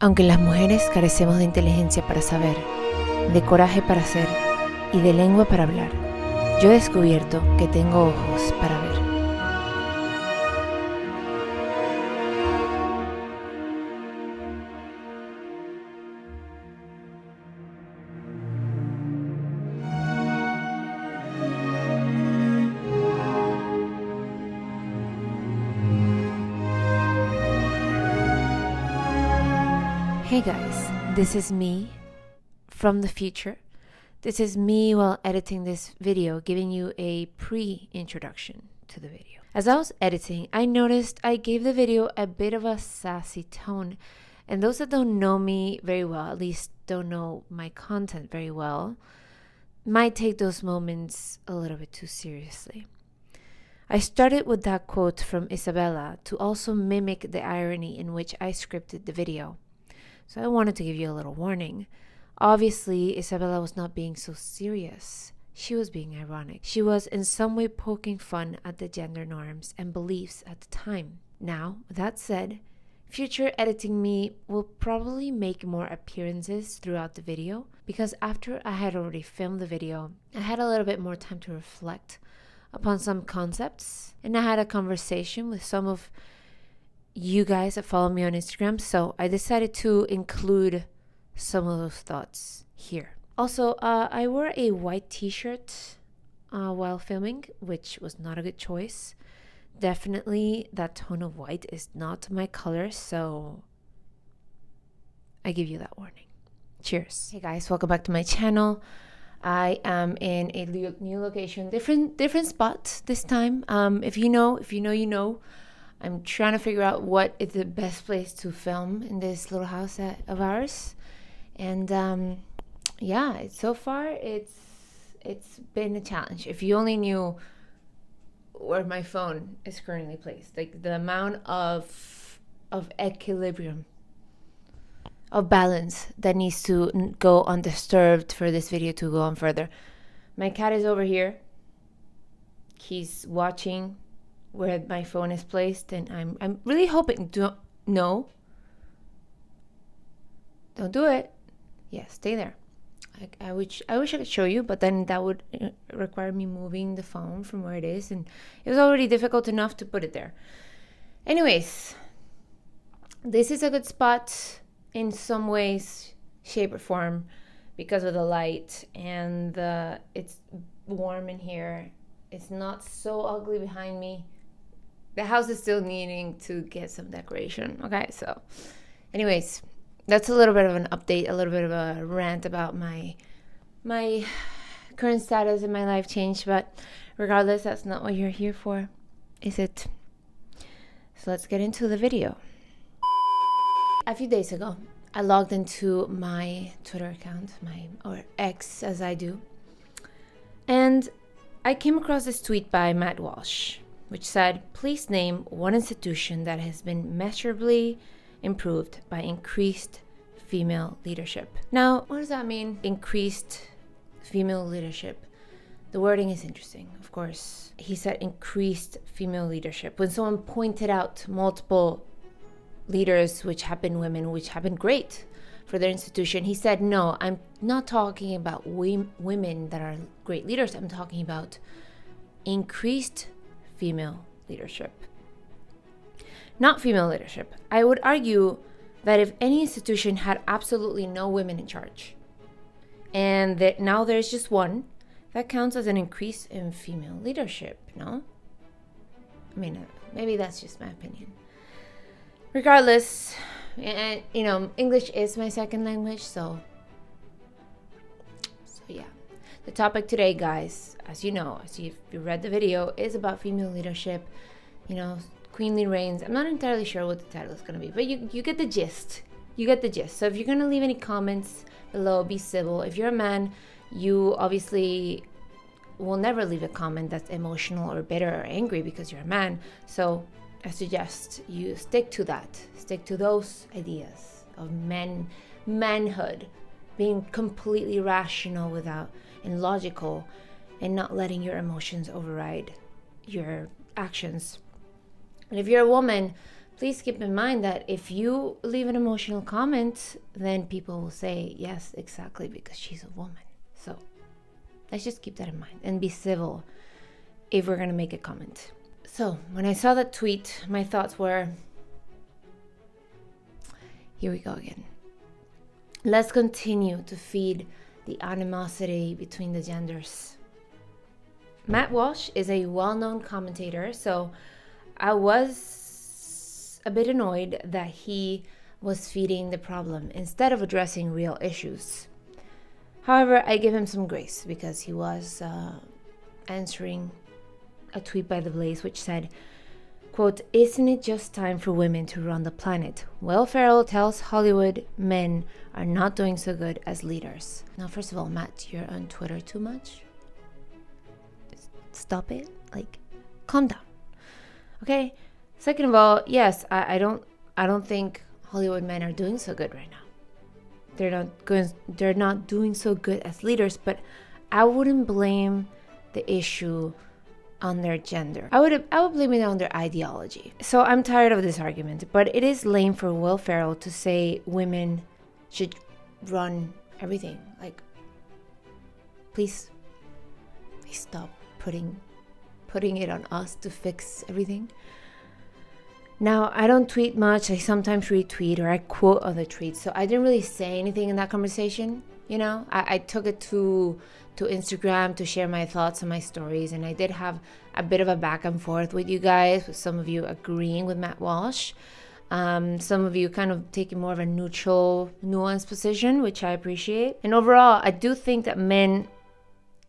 Aunque las mujeres carecemos de inteligencia para saber, de coraje para hacer y de lengua para hablar, yo he descubierto que tengo ojos para ver. Hey guys, this is me from the future. This is me while editing this video, giving you a pre-introduction to the video. As I was editing, I noticed I gave the video a bit of a sassy tone. And those that don't know me very well, at least don't know my content very well, might take those moments a little bit too seriously. I started with that quote from Isabella to also mimic the irony in which I scripted the video. So I wanted to give you a little warning. Obviously, Isabella was not being so serious. She was being ironic. She was in some way poking fun at the gender norms and beliefs at the time. Now, with that said, future editing me will probably make more appearances throughout the video because after I had already filmed the video, I had a little bit more time to reflect upon some concepts, and I had a conversation with some of you guys that follow me on Instagram, so I decided to include some of those thoughts here. Also, I wore a white t-shirt while filming, which was not a good choice. Definitely that tone of white is not my color, so I give you that warning. Cheers. Hey guys, welcome back to my channel. I am in a new location, different spot this time. If you know, you know. I'm trying to figure out what is the best place to film in this little house of ours. And yeah, so far it's been a challenge. If you only knew where my phone is currently placed, like the amount of equilibrium, of balance that needs to go undisturbed for this video to go on further. My cat is over here. He's watching where my phone is placed, and I'm really hoping don't do it. Yeah, stay there. I wish I could show you, but then that would require me moving the phone from where it is, and it was already difficult enough to put it there. Anyways, this is a good spot in some ways, shape or form, because of the light, and it's warm in here. It's not so ugly behind me. The house is still needing to get some decoration. Okay, so anyways, that's a little bit of an update, a little bit of a rant about my current status in my life change, but regardless, that's not what you're here for, is it? So let's get into the video. A few days ago, I logged into my Twitter account, or X as I do, and I came across this tweet by Matt Walsh, which said, please name one institution that has been measurably improved by increased female leadership. Now, what does that mean? Increased female leadership. The wording is interesting, of course. He said increased female leadership. When someone pointed out multiple leaders which have been women, which have been great for their institution, he said, no, I'm not talking about women that are great leaders. I'm talking about increased female leadership. Not female leadership. I would argue that if any institution had absolutely no women in charge, and that now there's just one, that counts as an increase in female leadership, no? I mean, maybe that's just my opinion. Regardless, and English is my second language, so yeah. The topic today, guys, as you know, if you read the video, is about female leadership, queenly reigns. I'm not entirely sure what the title is going to be, but you get the gist. You get the gist. So if you're going to leave any comments below, be civil. If you're a man, you obviously will never leave a comment that's emotional or bitter or angry because you're a man. So I suggest you stick to that. Stick to those ideas of manhood, being completely rational and logical, and not letting your emotions override your actions. And if you're a woman, please keep in mind that if you leave an emotional comment, then people will say, yes, exactly, because she's a woman. So let's just keep that in mind and be civil if we're going to make a comment. So when I saw that tweet, my thoughts were, here we go again. Let's continue to feed the animosity between the genders. Matt Walsh is a well-known commentator, so I was a bit annoyed that he was feeding the problem instead of addressing real issues. However, I give him some grace because he was answering a tweet by The Blaze which said, quote, "Isn't it just time for women to run the planet? Will Ferrell tells Hollywood men are not doing so good as leaders." Now, first of all, Matt, you're on Twitter too much. Stop it. Like, calm down. Okay? Second of all, yes, I don't think Hollywood men are doing so good right now. They're not doing so good as leaders, but I wouldn't blame the issue on their gender. I would blame it on their ideology. So I'm tired of this argument, but it is lame for Will Ferrell to say women should run everything. Like, please stop putting it on us to fix everything. Now, I don't tweet much. I sometimes retweet or I quote other tweets, so I didn't really say anything in that conversation. You know, I took it to Instagram to share my thoughts and my stories, and I did have a bit of a back and forth with you guys, with some of you agreeing with Matt Walsh, some of you kind of taking more of a neutral, nuanced position, which I appreciate. And overall, I do think that men,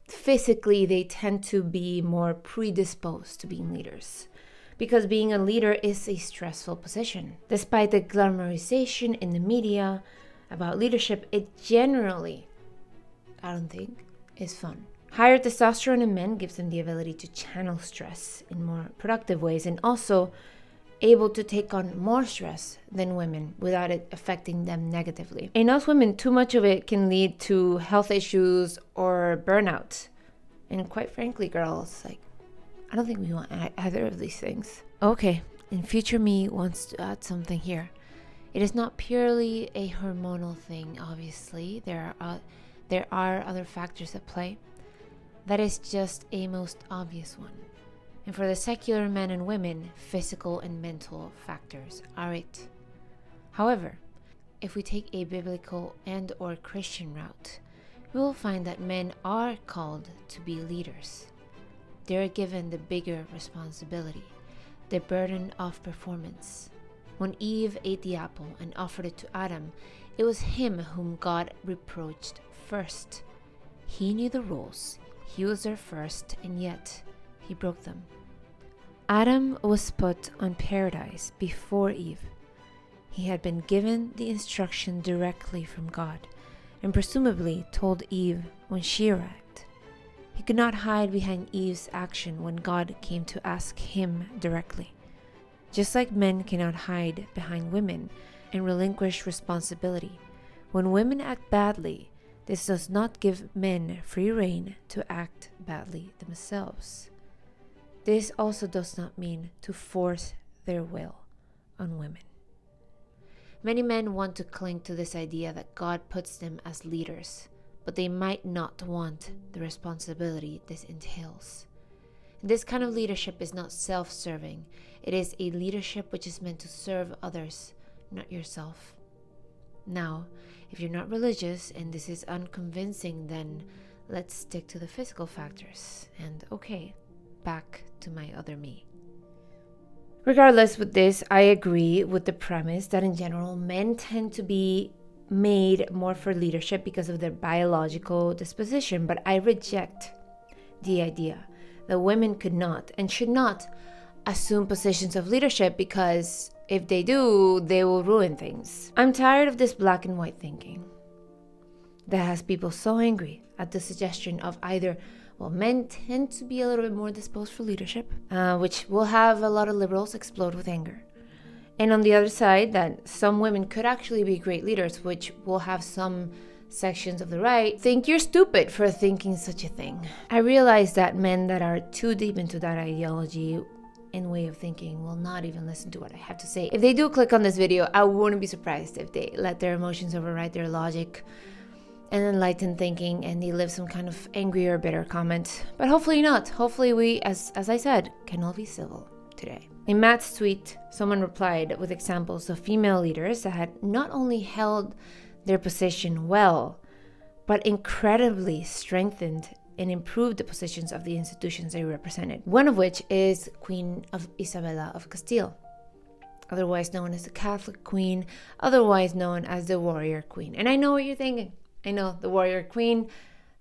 physically, they tend to be more predisposed to being leaders, because being a leader is a stressful position. Despite the glamorization in the media about leadership, it generally, I don't think, is fun. Higher testosterone in men gives them the ability to channel stress in more productive ways, and also able to take on more stress than women without it affecting them negatively. In us women, too much of it can lead to health issues or burnout. And quite frankly, girls, like, I don't think we want either of these things. Okay, and future me wants to add something here. It is not purely a hormonal thing, obviously. There are other factors at play. That is just a most obvious one. And for the secular men and women, physical and mental factors are it. However, if we take a biblical and or Christian route, we will find that men are called to be leaders. They are given the bigger responsibility, the burden of performance. When Eve ate the apple and offered it to Adam, it was him whom God reproached first. He knew the rules, he was there first, and yet he broke them. Adam was put on paradise before Eve. He had been given the instruction directly from God, and presumably told Eve when she arrived. He could not hide behind Eve's action when God came to ask him directly. Just like men cannot hide behind women and relinquish responsibility, when women act badly, this does not give men free rein to act badly themselves. This also does not mean to force their will on women. Many men want to cling to this idea that God puts them as leaders, but they might not want the responsibility this entails. This kind of leadership is not self-serving. It is a leadership which is meant to serve others, not yourself. Now, if you're not religious and this is unconvincing, then let's stick to the physical factors. And okay, back to my other me. Regardless with this, I agree with the premise that in general, men tend to be made more for leadership because of their biological disposition, but I reject the idea that women could not and should not assume positions of leadership, because if they do, they will ruin things. I'm tired of this black and white thinking that has people so angry at the suggestion of either, well, men tend to be a little bit more disposed for leadership, which will have a lot of liberals explode with anger. And on the other side, that some women could actually be great leaders, which will have some sections of the right think you're stupid for thinking such a thing. I realize that men that are too deep into that ideology and way of thinking will not even listen to what I have to say. If they do click on this video, I wouldn't be surprised if they let their emotions override their logic and enlightened thinking, and they leave some kind of angry or bitter comment. But hopefully not. Hopefully we, as I said, can all be civil today. In Matt's tweet, someone replied with examples of female leaders that had not only held their position well, but incredibly strengthened and improved the positions of the institutions they represented. One of which is Queen of Isabella of Castile, otherwise known as the Catholic Queen, otherwise known as the Warrior Queen. And I know what you're thinking. I know, the Warrior Queen.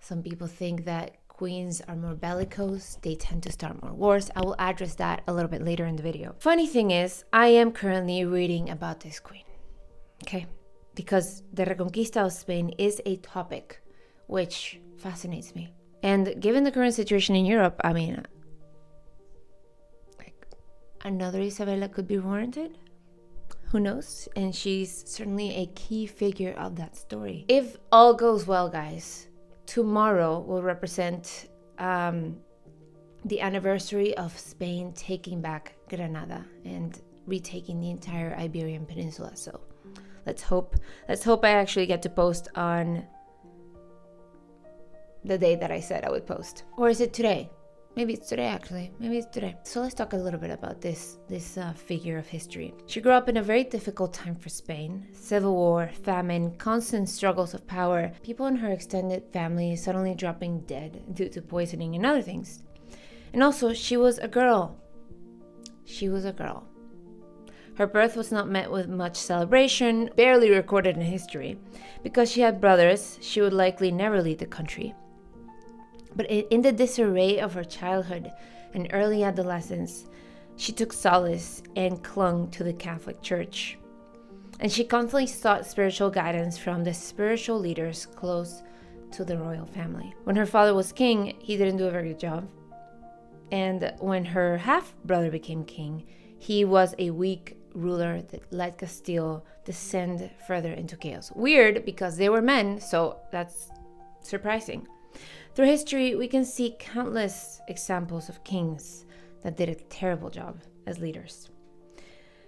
Some people think that queens are more bellicose. They tend to start more wars. I will address that a little bit later in the video. Funny thing is, I am currently reading about this queen. Okay? Because the Reconquista of Spain is a topic which fascinates me. And given the current situation in Europe, I mean, like, another Isabella could be warranted. Who knows? And she's certainly a key figure of that story. If all goes well, guys, tomorrow will represent the anniversary of Spain taking back Granada and retaking the entire Iberian Peninsula. So let's hope I actually get to post on the day that I said I would post. Or is it today? Maybe it's today, actually. Maybe it's today. So let's talk a little bit about this figure of history. She grew up in a very difficult time for Spain. Civil war, famine, constant struggles of power, people in her extended family suddenly dropping dead due to poisoning and other things. And also, she was a girl. She was a girl. Her birth was not met with much celebration, barely recorded in history. Because she had brothers, she would likely never leave the country. But in the disarray of her childhood and early adolescence, she took solace and clung to the Catholic Church. And she constantly sought spiritual guidance from the spiritual leaders close to the royal family. When her father was king, he didn't do a very good job. And when her half-brother became king, he was a weak ruler that let Castile descend further into chaos. Weird, because they were men, so that's surprising. Through history, we can see countless examples of kings that did a terrible job as leaders.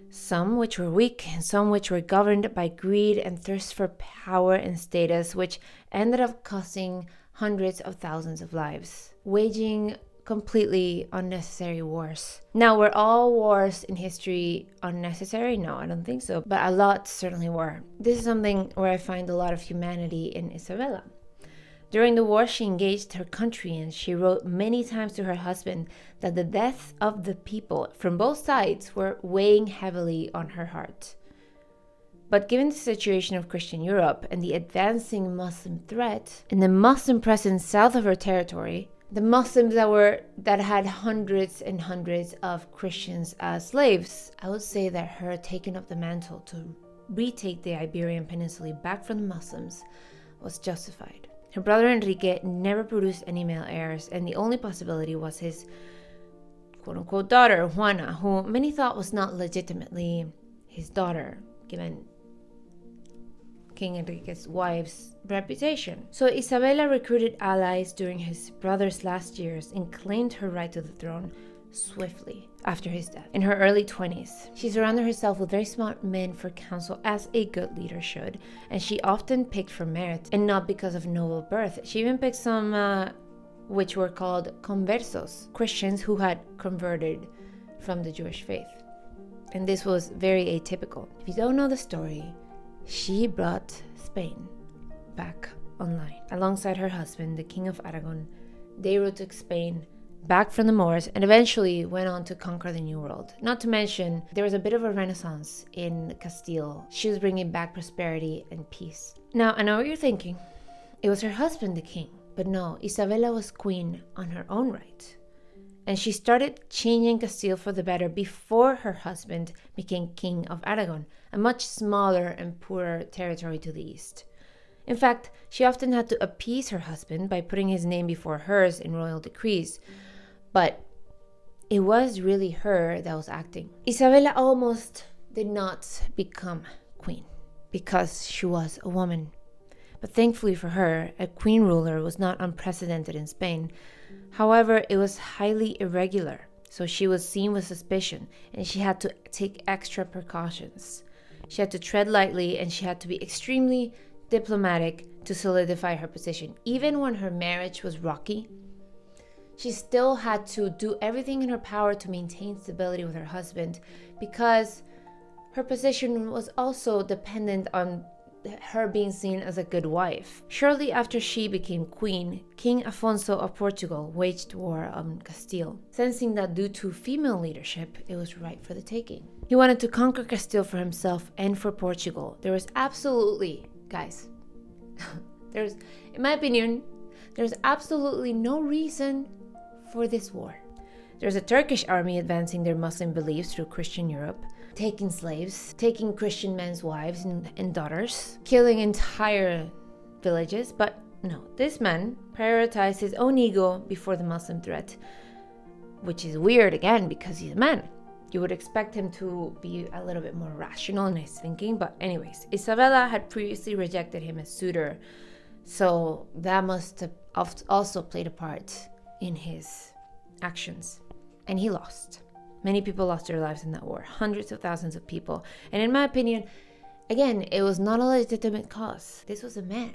Some which were weak and some which were governed by greed and thirst for power and status, which ended up costing hundreds of thousands of lives, waging completely unnecessary wars. Now, were all wars in history unnecessary? No, I don't think so, but a lot certainly were. This is something where I find a lot of humanity in Isabella. During the war, she engaged her country, and she wrote many times to her husband that the deaths of the people from both sides were weighing heavily on her heart. But given the situation of Christian Europe and the advancing Muslim threat and the Muslim presence south of her territory, the Muslims that had hundreds and hundreds of Christians as slaves, I would say that her taking up the mantle to retake the Iberian Peninsula back from the Muslims was justified. Her brother Enrique never produced any male heirs, and the only possibility was his quote-unquote daughter, Juana, who many thought was not legitimately his daughter, given King Enrique's wife's reputation. So Isabella recruited allies during his brother's last years and claimed her right to the throne swiftly after his death. In her early 20s, she surrounded herself with very smart men for counsel, as a good leader should, and she often picked for merit and not because of noble birth. She even picked some which were called conversos, Christians who had converted from the Jewish faith. And this was very atypical. If you don't know the story, she brought Spain back online. Alongside her husband, the King of Aragon, they retook Spain back from the Moors and eventually went on to conquer the New World. Not to mention, there was a bit of a renaissance in Castile. She was bringing back prosperity and peace. Now, I know what you're thinking. It was her husband, the king. But no, Isabella was queen on her own right. And she started changing Castile for the better before her husband became King of Aragon, a much smaller and poorer territory to the east. In fact, she often had to appease her husband by putting his name before hers in royal decrees. But it was really her that was acting. Isabella almost did not become queen because she was a woman. But thankfully for her, a queen ruler was not unprecedented in Spain. However, it was highly irregular. so she was seen with suspicion, and she had to take extra precautions. She had to tread lightly, and she had to be extremely diplomatic to solidify her position. Even when her marriage was rocky, she still had to do everything in her power to maintain stability with her husband, because her position was also dependent on her being seen as a good wife. Shortly after she became queen, King Afonso of Portugal waged war on Castile, sensing that due to female leadership, it was right for the taking. He wanted to conquer Castile for himself and for Portugal. There was absolutely, guys, in my opinion, there's absolutely no reason for this war. There's a Turkish army advancing their Muslim beliefs through Christian Europe, taking slaves, taking Christian men's wives and daughters, killing entire villages. But no, this man prioritized his own ego before the Muslim threat, which is weird again because he's a man. You would expect him to be a little bit more rational in his thinking. But anyways, Isabella had previously rejected him as suitor, so that must have also played a part in his actions. And he lost. Many people lost their lives in that war, hundreds of thousands of people. And in my opinion, again, it was not a legitimate cause. This was a man.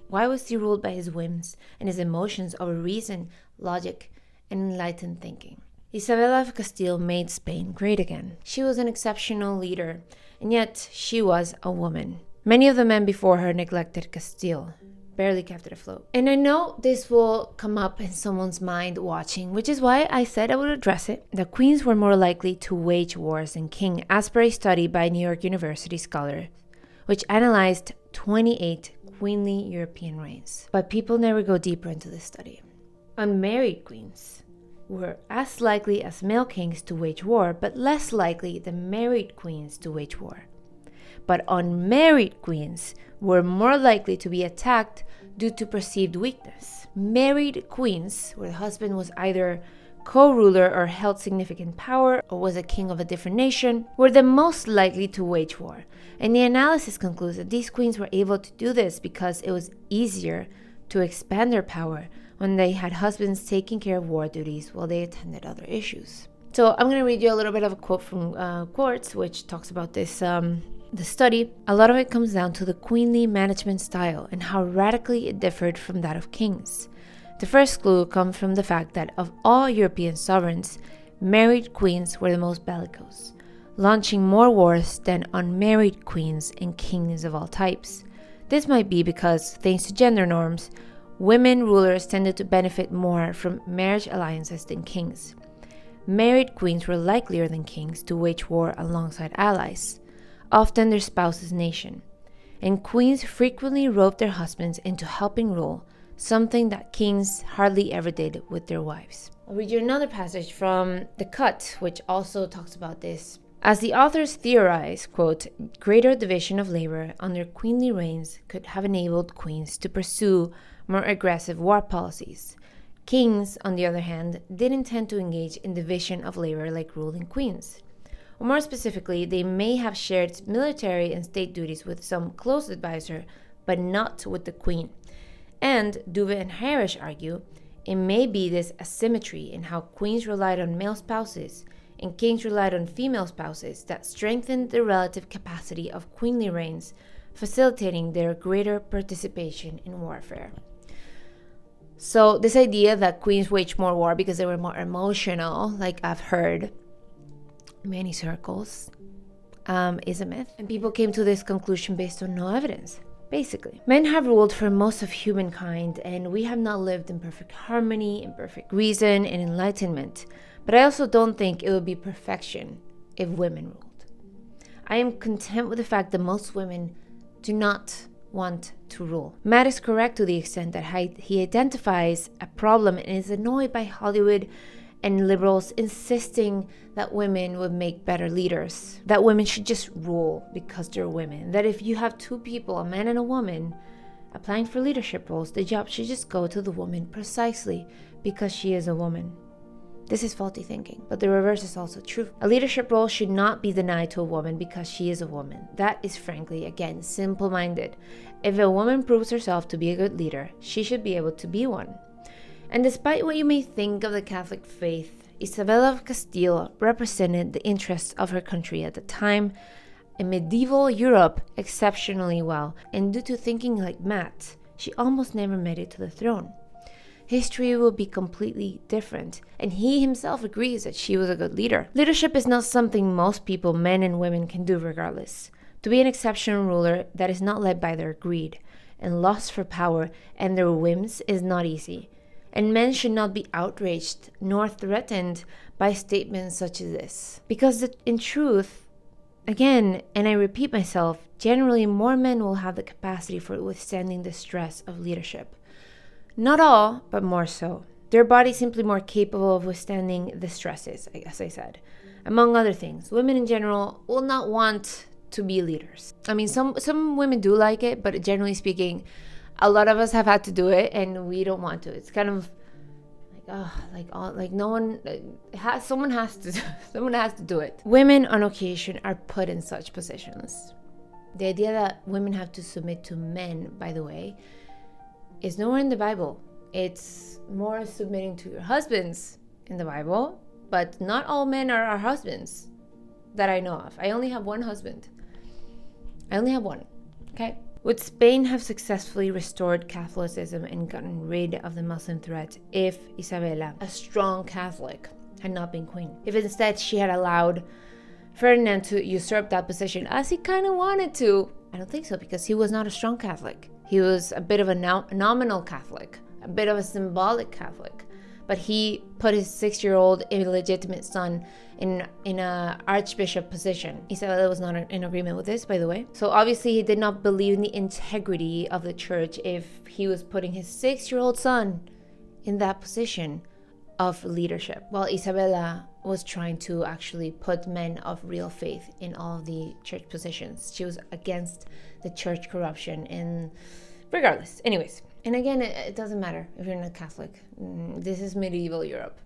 Why was he ruled by his whims and his emotions over reason, logic, and enlightened thinking? Isabella of Castile made Spain great again. She was an exceptional leader, and yet she was a woman. Many of the men before her neglected Castile, barely kept it afloat. And I know this will come up in someone's mind watching, which is why I said I would address it. The queens were more likely to wage wars than king, as per a study by New York University scholars, which analyzed 28 queenly European reigns. But people never go deeper into this study. Unmarried queens were as likely as male kings to wage war, but less likely than married queens to wage war. But unmarried queens were more likely to be attacked due to perceived weakness. Married queens, where the husband was either co-ruler or held significant power or was a king of a different nation, were the most likely to wage war. And the analysis concludes that these queens were able to do this because it was easier to expand their power when they had husbands taking care of war duties while they attended other issues. So I'm going to read you a little bit of a quote from Quartz, which talks about this the study. A lot of it comes down to the queenly management style and how radically it differed from that of kings. The first clue comes from the fact that of all European sovereigns, married queens were the most bellicose, launching more wars than unmarried queens and kings of all types. This might be because, thanks to gender norms, women rulers tended to benefit more from marriage alliances than kings. Married queens were likelier than kings to wage war alongside allies, often their spouse's nation, and queens frequently roped their husbands into helping rule, something that kings hardly ever did with their wives. I'll read you another passage from The Cut, which also talks about this. As the authors theorize, quote, greater division of labor under queenly reigns could have enabled queens to pursue more aggressive war policies. Kings, on the other hand, didn't tend to engage in division of labor like ruling queens. Or more specifically, they may have shared military and state duties with some close advisor, but not with the queen. And Duve and Harris argue it may be this asymmetry in how queens relied on male spouses and kings relied on female spouses that strengthened the relative capacity of queenly reigns, facilitating their greater participation in warfare. So this idea that queens waged more war because they were more emotional, like I've heard many circles, is a myth. And people came to this conclusion based on no evidence. Basically, men have ruled for most of humankind, and we have not lived in perfect harmony, in perfect reason, and enlightenment. But I also don't think it would be perfection if women ruled. I am content with the fact that most women do not want to rule. Matt is correct to the extent that he identifies a problem and is annoyed by Hollywood and liberals insisting that women would make better leaders, that women should just rule because they're women, that if you have two people, a man and a woman, applying for leadership roles, the job should just go to the woman precisely because she is a woman. This is faulty thinking, but the reverse is also true. A leadership role should not be denied to a woman because she is a woman. That is frankly, again, simple-minded. If a woman proves herself to be a good leader, she should be able to be one. And despite what you may think of the Catholic faith, Isabella of Castile represented the interests of her country at the time in medieval Europe exceptionally well, and due to thinking like Matt, she almost never made it to the throne. History will be completely different, and he himself agrees that she was a good leader. Leadership is not something most people, men and women, can do regardless. To be an exceptional ruler that is not led by their greed and lust for power and their whims is not easy, and men should not be outraged nor threatened by statements such as this. Because in truth, again, and I repeat myself, generally more men will have the capacity for withstanding the stress of leadership. Not all, but more so. Their body simply more capable of withstanding the stresses, as I said. Among other things, women in general will not want to be leaders. I mean, some women do like it, but generally speaking, a lot of us have had to do it, and we don't want to. It's kind of someone has to do it. Women on occasion are put in such positions. The idea that women have to submit to men, by the way, is nowhere in the Bible. It's more submitting to your husbands in the Bible, but not all men are our husbands that I know of. I only have one husband. I only have one. Okay? Would Spain have successfully restored Catholicism and gotten rid of the Muslim threat if Isabella, a strong Catholic, had not been queen? If instead she had allowed Ferdinand to usurp that position as he kind of wanted to? I don't think so, because he was not a strong Catholic. He was a bit of a nominal Catholic, a bit of a symbolic Catholic. But he put his 6-year-old illegitimate son in a archbishop position. Isabella was not in agreement with this, by the way. So obviously he did not believe in the integrity of the church if he was putting his 6-year-old son in that position of leadership, while Isabella was trying to actually put men of real faith in all of the church positions. She was against the church corruption, and regardless. Anyways, and again, it doesn't matter if you're not Catholic. This is medieval Europe.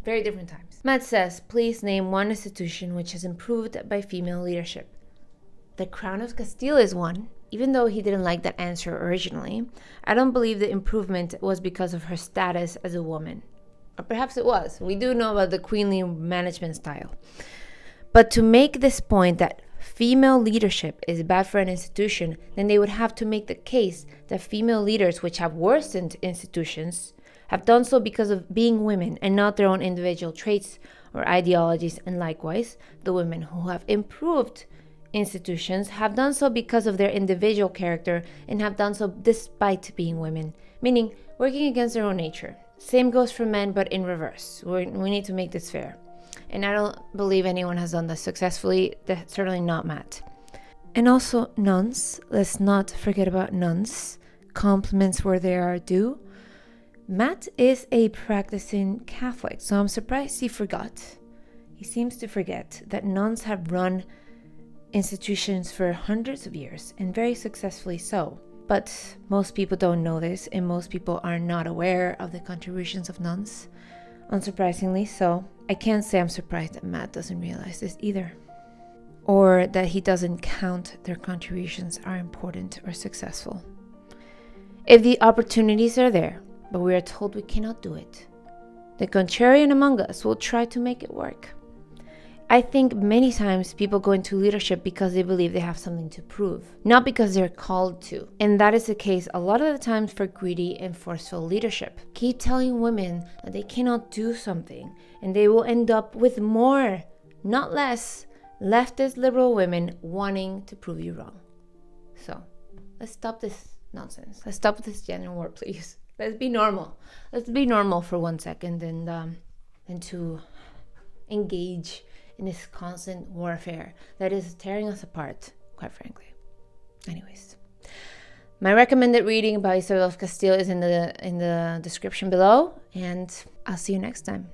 Very different times. Matt says, please name one institution which has improved by female leadership. The Crown of Castile is one. Even though he didn't like that answer originally, I don't believe the improvement was because of her status as a woman. Or perhaps it was. We do know about the queenly management style. But to make this point that female leadership is bad for an institution, then they would have to make the case that female leaders which have worsened institutions have done so because of being women and not their own individual traits or ideologies, and likewise, the women who have improved institutions have done so because of their individual character and have done so despite being women, meaning working against their own nature. Same goes for men, but in reverse. We need to make this fair. And I don't believe anyone has done this successfully. That's certainly not Matt. And also nuns. Let's not forget about nuns. Compliments where they are due. Matt is a practicing Catholic, so I'm surprised he forgot. He seems to forget that nuns have run institutions for hundreds of years, and very successfully so. But most people don't know this, and most people are not aware of the contributions of nuns, unsurprisingly. So I can't say I'm surprised that Matt doesn't realize this either, or that he doesn't count their contributions are important or successful. If the opportunities are there, but we are told we cannot do it, the contrarian among us will try to make it work. I think many times people go into leadership because they believe they have something to prove, not because they're called to. And that is the case a lot of the times for greedy and forceful leadership. Keep telling women that they cannot do something, and they will end up with more, not less, leftist liberal women wanting to prove you wrong. So let's stop this nonsense. Let's stop this gender war, please. Let's be normal. Let's be normal for 1 second and to engage in this constant warfare that is tearing us apart, quite frankly. Anyways, my recommended reading by Isabella of Castile is in the description below, and I'll see you next time.